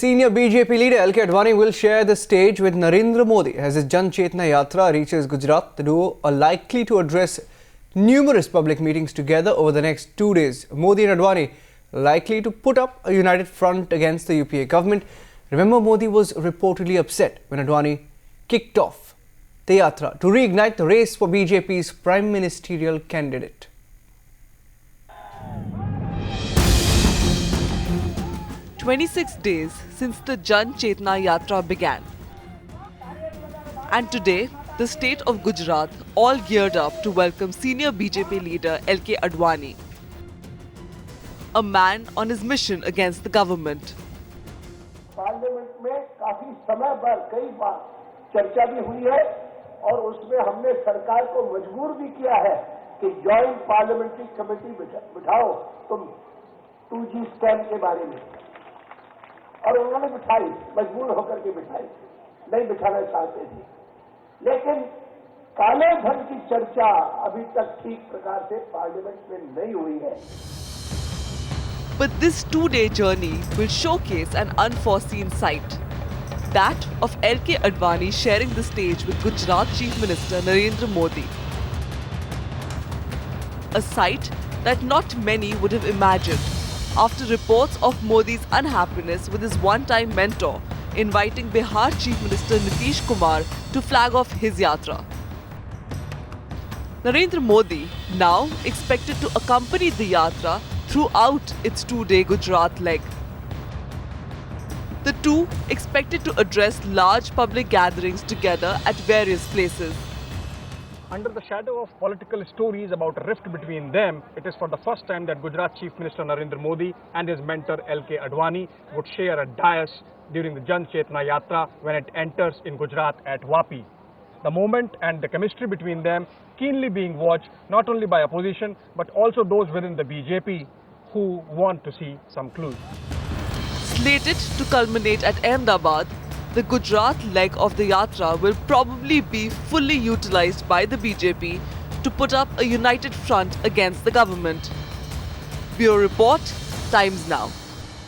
Senior BJP leader LK Advani will share the stage with Narendra Modi as his Jan Chetna Yatra reaches Gujarat. The duo are likely to address numerous public meetings together over the next 2 days. Modi and Advani likely to put up a united front against the UPA government. Remember, Modi was reportedly upset when Advani kicked off the Yatra to reignite the race for BJP's prime ministerial candidate. "26 days since the Jan Chetna Yatra began. And today, the state of Gujarat all geared up to welcome senior BJP leader LK Advani, a man on his mission against the government. Parliament में काफी समय पर कई बार चर्चा भी हुई है और उसमें हमने सरकार को मजबूर भी किया है कि जॉइंट पार्लियामेंट्री कमेटी बिठाओ तुम 2G स्कैम के बारे में, और उन्होंने बिठाई, मजबूर होकर के बिठाई, नहीं बिठाना चाहते थे, लेकिन काले धन की चर्चा अभी तक ठीक प्रकार से पार्लियामेंट में नहीं हुई है. But this 2-day journey will showcase an unforeseen sight, that of LK Advani sharing the stage with Gujarat Chief Minister Narendra Modi. A sight that not many would have imagined after reports of Modi's unhappiness with his one-time mentor inviting Bihar Chief Minister Nitish Kumar to flag off his yatra. Narendra Modi now expected to accompany the yatra throughout its 2-day Gujarat leg. The two expected to address large public gatherings together at various places. Under the shadow of political stories about a rift between them, it is for the first time that Gujarat Chief Minister Narendra Modi and his mentor LK Advani would share a dais during the Jan Chetna Yatra when it enters in Gujarat at Vapi. The moment and the chemistry between them keenly being watched not only by opposition but also those within the BJP who want to see some clues. Slated to culminate at Ahmedabad, the Gujarat leg of the Yatra will probably be fully utilized by the BJP to put up a united front against the government. Bureau Report, Times Now.